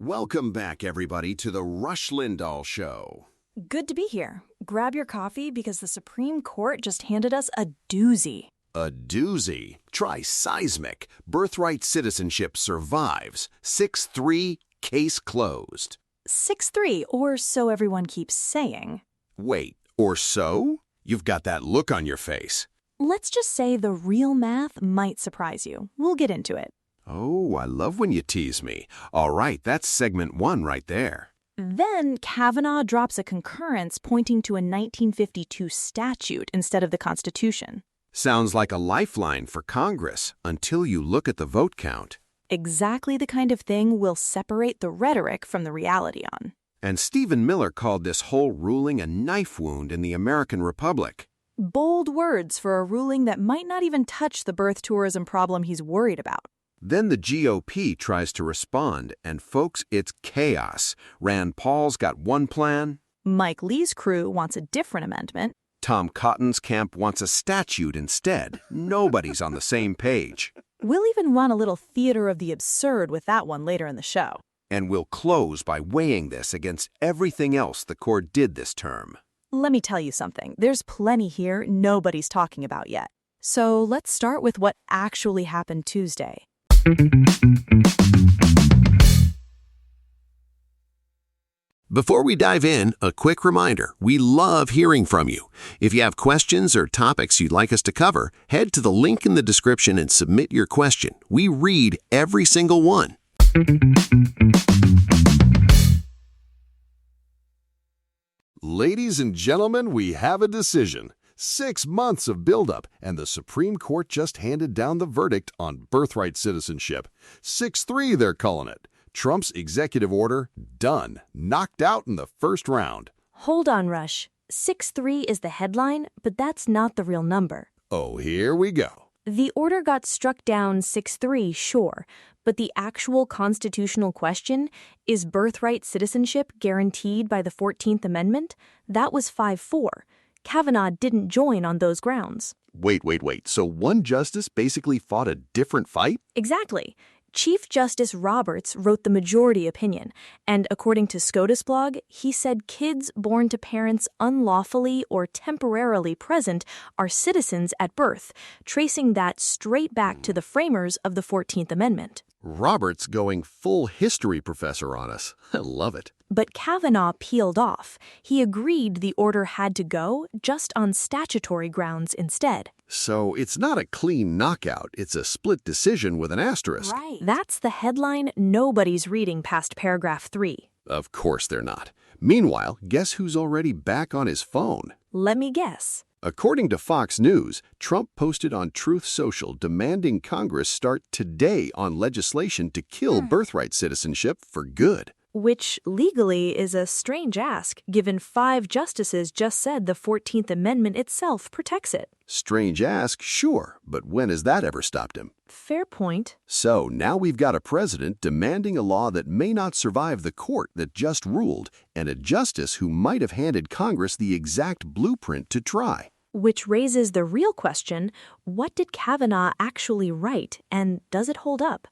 Welcome back, everybody, to the Rush Lindahl Show. Good to be here. Grab your coffee because the Supreme Court just handed us a doozy. A doozy. Try seismic. Birthright citizenship survives. 6-3, case closed. 6-3, or so everyone keeps saying. Wait, or so? You've got that look on your face. Let's just say the real math might surprise you. We'll get into it. Oh, I love when you tease me. All right, that's segment 1 right there. Then Kavanaugh drops a concurrence pointing to a 1952 statute instead of the Constitution. Sounds like a lifeline for Congress until you look at the vote count. Exactly the kind of thing we'll separate the rhetoric from the reality on. And Stephen Miller called this whole ruling a knife wound in the American Republic. Bold words for a ruling that might not even touch the birth tourism problem he's worried about. Then the GOP tries to respond, and folks, it's chaos. Rand Paul's got one plan. Mike Lee's crew wants a different amendment. Tom Cotton's camp wants a statute instead. Nobody's on the same page. We'll even run a little theater of the absurd with that one later in the show. And we'll close by weighing this against everything else the court did this term. Let me tell you something. There's plenty here nobody's talking about yet. So let's start with what actually happened Tuesday. Before we dive in, a quick reminder, we love hearing from you. If you have questions or topics you'd like us to cover, head to the link in the description and submit your question. We read every single one. Ladies and gentlemen, we have a decision. 6 months of buildup, and the Supreme Court just handed down the verdict on birthright citizenship. 6-3, they're calling it. Trump's executive order, done. Knocked out in the first round. Hold on, Rush. 6-3 is the headline, but that's not the real number. Oh, here we go. The order got struck down 6-3, sure, but the actual constitutional question, is birthright citizenship guaranteed by the 14th Amendment? That was 5-4. Kavanaugh didn't join on those grounds. Wait. So one justice basically fought a different fight? Exactly. Chief Justice Roberts wrote the majority opinion, and according to SCOTUS blog, he said kids born to parents unlawfully or temporarily present are citizens at birth, tracing that straight back to the framers of the 14th Amendment. Roberts going full history professor on us. I love it. But Kavanaugh peeled off. He agreed the order had to go, just on statutory grounds instead. So it's not a clean knockout, it's a split decision with an asterisk. Right. That's the headline nobody's reading past paragraph 3. Of course they're not. Meanwhile, guess who's already back on his phone? Let me guess. According to Fox News, Trump posted on Truth Social demanding Congress start today on legislation to kill birthright citizenship for good. Which legally is a strange ask, given 5 justices just said the 14th Amendment itself protects it. Strange ask, sure, but when has that ever stopped him? Fair point. So now we've got a president demanding a law that may not survive the court that just ruled, and a justice who might have handed Congress the exact blueprint to try. Which raises the real question, what did Kavanaugh actually write, and does it hold up?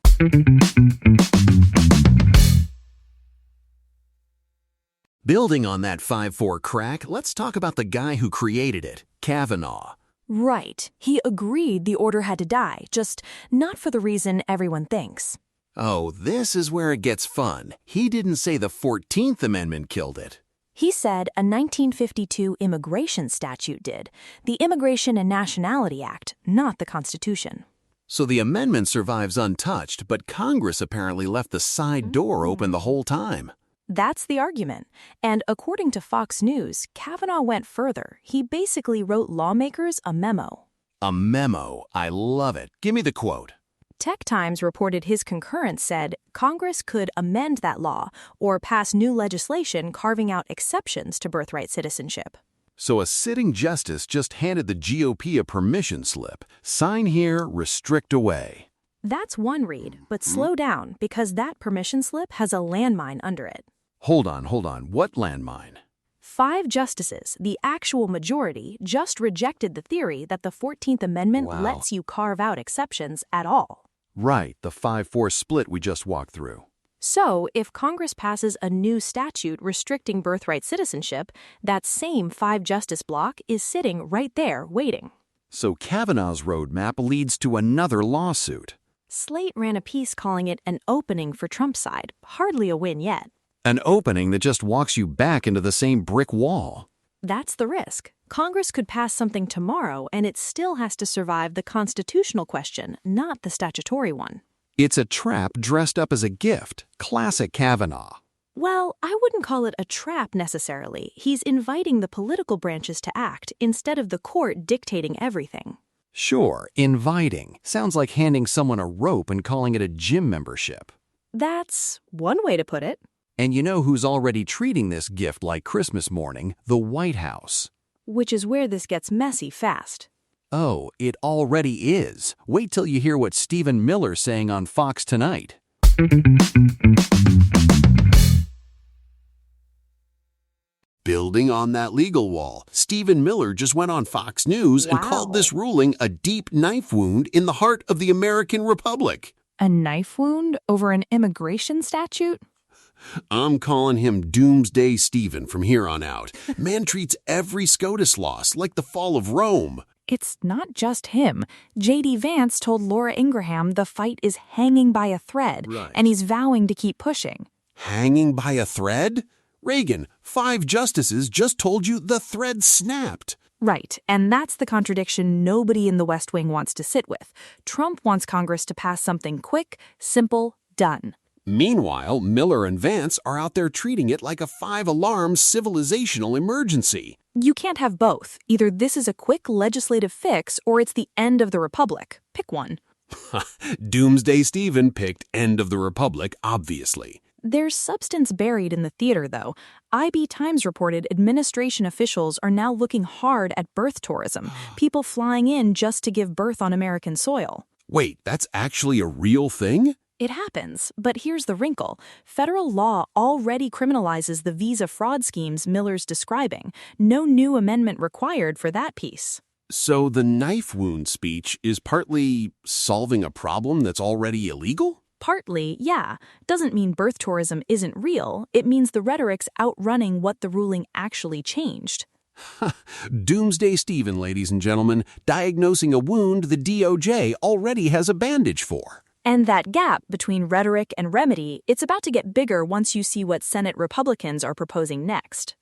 Building on that 5-4 crack, let's talk about the guy who created it, Kavanaugh. Right. He agreed the order had to die, just not for the reason everyone thinks. Oh, this is where it gets fun. He didn't say the 14th Amendment killed it. He said a 1952 immigration statute did, the Immigration and Nationality Act, not the Constitution. So the amendment survives untouched, but Congress apparently left the side door open the whole time. That's the argument. And according to Fox News, Kavanaugh went further. He basically wrote lawmakers a memo. A memo. I love it. Give me the quote. Tech Times reported his concurrence said Congress could amend that law or pass new legislation carving out exceptions to birthright citizenship. So a sitting justice just handed the GOP a permission slip. Sign here, restrict away. That's one read, but slow down because that permission slip has a landmine under it. Hold on. What landmine? 5 justices, the actual majority, just rejected the theory that the 14th Amendment lets you carve out exceptions at all. Right, the 5-4 split we just walked through. So, if Congress passes a new statute restricting birthright citizenship, that same five-justice block is sitting right there waiting. So Kavanaugh's roadmap leads to another lawsuit. Slate ran a piece calling it an opening for Trump's side, hardly a win yet. An opening that just walks you back into the same brick wall. That's the risk. Congress could pass something tomorrow, and it still has to survive the constitutional question, not the statutory one. It's a trap dressed up as a gift. Classic Kavanaugh. Well, I wouldn't call it a trap necessarily. He's inviting the political branches to act instead of the court dictating everything. Sure, inviting. Sounds like handing someone a rope and calling it a gym membership. That's one way to put it. And you know who's already treating this gift like Christmas morning? The White House. Which is where this gets messy fast. Oh, it already is. Wait till you hear what Stephen Miller's saying on Fox tonight. Building on that legal wall, Stephen Miller just went on Fox News and called this ruling a deep knife wound in the heart of the American Republic. A knife wound over an immigration statute? I'm calling him Doomsday Stephen from here on out. Man treats every SCOTUS loss like the fall of Rome. It's not just him. J.D. Vance told Laura Ingraham the fight is hanging by a thread, and he's vowing to keep pushing. Hanging by a thread? Reagan, 5 justices just told you the thread snapped. Right, and that's the contradiction nobody in the West Wing wants to sit with. Trump wants Congress to pass something quick, simple, done. Meanwhile, Miller and Vance are out there treating it like a 5-alarm civilizational emergency. You can't have both. Either this is a quick legislative fix or it's the end of the Republic. Pick one. Doomsday Stephen picked end of the Republic, obviously. There's substance buried in the theater, though. IB Times reported administration officials are now looking hard at birth tourism, people flying in just to give birth on American soil. Wait, that's actually a real thing? It happens, but here's the wrinkle. Federal law already criminalizes the visa fraud schemes Miller's describing. No new amendment required for that piece. So the knife wound speech is partly solving a problem that's already illegal? Partly, yeah. Doesn't mean birth tourism isn't real. It means the rhetoric's outrunning what the ruling actually changed. Doomsday Stephen, ladies and gentlemen, diagnosing a wound the DOJ already has a bandage for. And that gap between rhetoric and remedy, it's about to get bigger once you see what Senate Republicans are proposing next.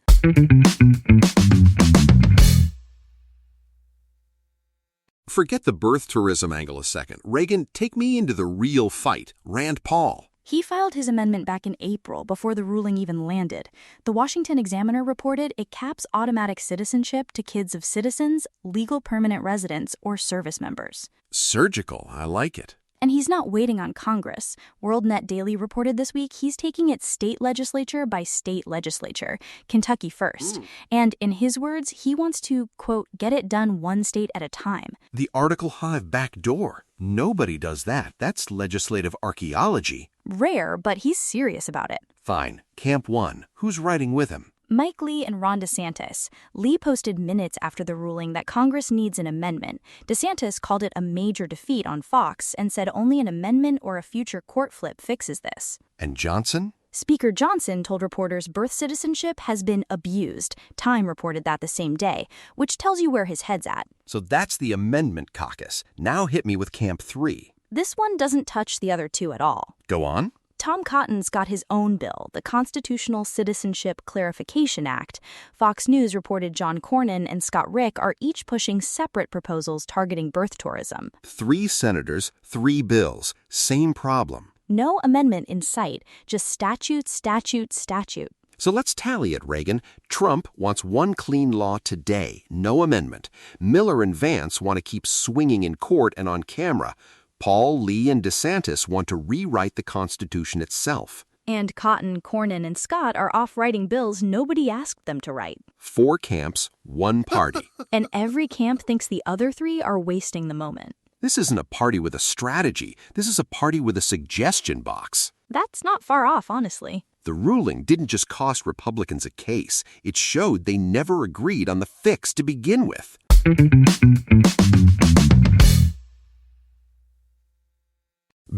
Forget the birth tourism angle a second. Reagan, take me into the real fight. Rand Paul. He filed his amendment back in April before the ruling even landed. The Washington Examiner reported it caps automatic citizenship to kids of citizens, legal permanent residents, or service members. Surgical, I like it. And he's not waiting on Congress. WorldNet Daily reported this week he's taking it state legislature by state legislature, Kentucky first. And in his words, he wants to, quote, get it done one state at a time. The Article 5 backdoor. Nobody does that. That's legislative archaeology. Rare, but he's serious about it. Fine. Camp 1. Who's riding with him? Mike Lee and Ron DeSantis. Lee posted minutes after the ruling that Congress needs an amendment. DeSantis called it a major defeat on Fox and said only an amendment or a future court flip fixes this. And Johnson? Speaker Johnson told reporters birth citizenship has been abused. Time reported that the same day, which tells you where his head's at. So that's the amendment caucus. Now hit me with Camp 3. This one doesn't touch the other two at all. Go on. Tom Cotton's got his own bill, the Constitutional Citizenship Clarification Act. Fox News reported John Cornyn and Scott Rick are each pushing separate proposals targeting birth tourism. 3 senators, 3 bills. Same problem. No amendment in sight, just statute, statute, statute. So let's tally it, Reagan. Trump wants one clean law today, no amendment. Miller and Vance want to keep swinging in court and on camera. Paul, Lee, and DeSantis want to rewrite the Constitution itself. And Cotton, Cornyn, and Scott are off writing bills nobody asked them to write. 4 camps, 1 party. And every camp thinks the other 3 are wasting the moment. This isn't a party with a strategy. This is a party with a suggestion box. That's not far off, honestly. The ruling didn't just cost Republicans a case. It showed they never agreed on the fix to begin with.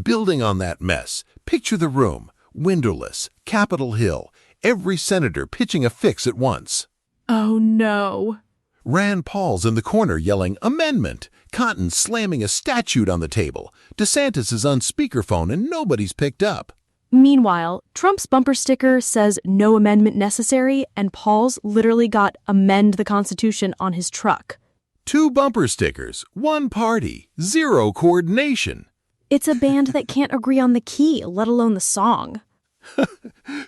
Building on that mess, picture the room. Windowless, Capitol Hill, every senator pitching a fix at once. Oh no. Rand Paul's in the corner yelling, "Amendment!" Cotton slamming a statute on the table. DeSantis is on speakerphone and nobody's picked up. Meanwhile, Trump's bumper sticker says no amendment necessary, and Paul's literally got "amend the Constitution" on his truck. 2 bumper stickers, 1 party, 0 coordination. It's a band that can't agree on the key, let alone the song.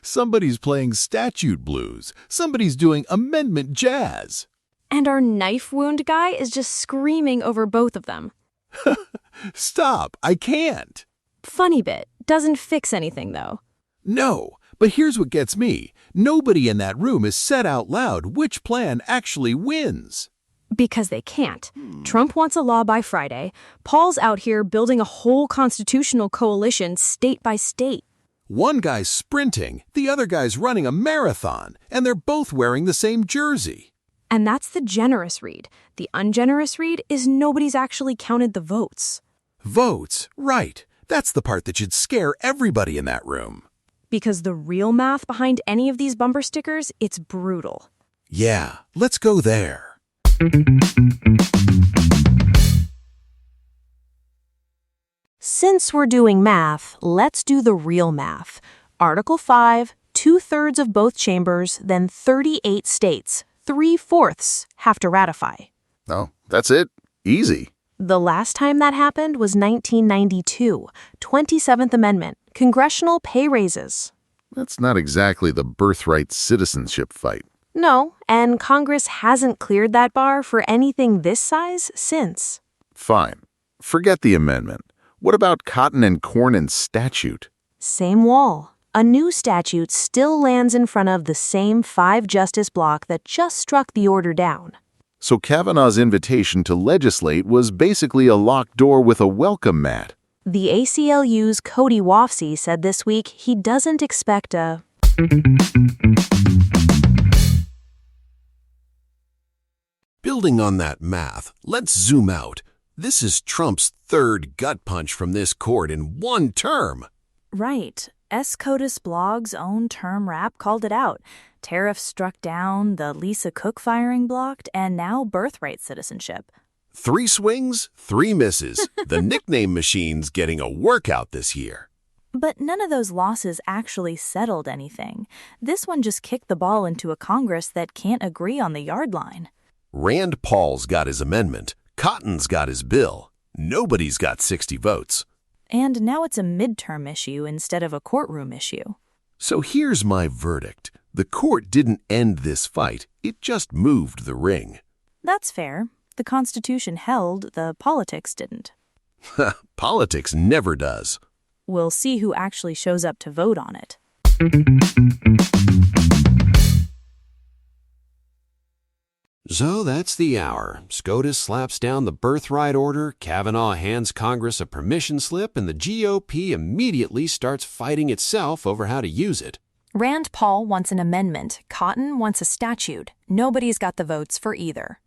Somebody's playing statute blues. Somebody's doing amendment jazz. And our knife wound guy is just screaming over both of them. Stop, I can't. Funny bit, doesn't fix anything though. No, but here's what gets me. Nobody in that room has said out loud which plan actually wins. Because they can't. Trump wants a law by Friday. Paul's out here building a whole constitutional coalition state by state. One guy's sprinting, the other guy's running a marathon, and they're both wearing the same jersey. And that's the generous read. The ungenerous read is nobody's actually counted the votes. Votes, right. That's the part that should scare everybody in that room. Because the real math behind any of these bumper stickers, it's brutal. Yeah, let's go there. Since we're doing math, let's do the real math. Article 5, 2/3 of both chambers, then 38 states, 3/4 have to ratify. Oh, that's it? Easy. The last time that happened was 1992, 27th Amendment, congressional pay raises. That's not exactly the birthright citizenship fight. No, and Congress hasn't cleared that bar for anything this size since. Fine. Forget the amendment. What about Cotton and Cornyn statute? Same wall. A new statute still lands in front of the same 5-justice block that just struck the order down. So Kavanaugh's invitation to legislate was basically a locked door with a welcome mat. The ACLU's Cody Wofsy said this week he doesn't expect a... Building on that math, let's zoom out. This is Trump's 3rd gut punch from this court in 1 term. Right. SCOTUS blog's own term rap called it out. Tariffs struck down, the Lisa Cook firing blocked, and now birthright citizenship. 3 swings, 3 misses. The nickname machine's getting a workout this year. But none of those losses actually settled anything. This one just kicked the ball into a Congress that can't agree on the yard line. Rand Paul's got his amendment. Cotton's got his bill. Nobody's got 60 votes. And now it's a midterm issue instead of a courtroom issue. So here's my verdict. The court didn't end this fight. It just moved the ring. That's fair. The Constitution held, the politics didn't. Politics never does. We'll see who actually shows up to vote on it. So that's the hour. SCOTUS slaps down the birthright order, Kavanaugh hands Congress a permission slip, and the GOP immediately starts fighting itself over how to use it. Rand Paul wants an amendment. Cotton wants a statute. Nobody's got the votes for either.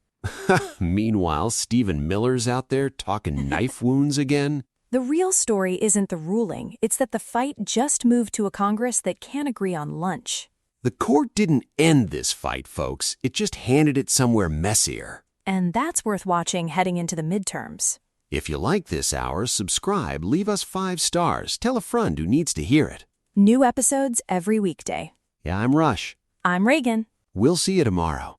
Meanwhile, Stephen Miller's out there talking knife wounds again. The real story isn't the ruling. It's that the fight just moved to a Congress that can't agree on lunch. The court didn't end this fight, folks. It just handed it somewhere messier. And that's worth watching heading into the midterms. If you like this hour, subscribe, leave us 5 stars, tell a friend who needs to hear it. New episodes every weekday. Yeah, I'm Rush. I'm Reagan. We'll see you tomorrow.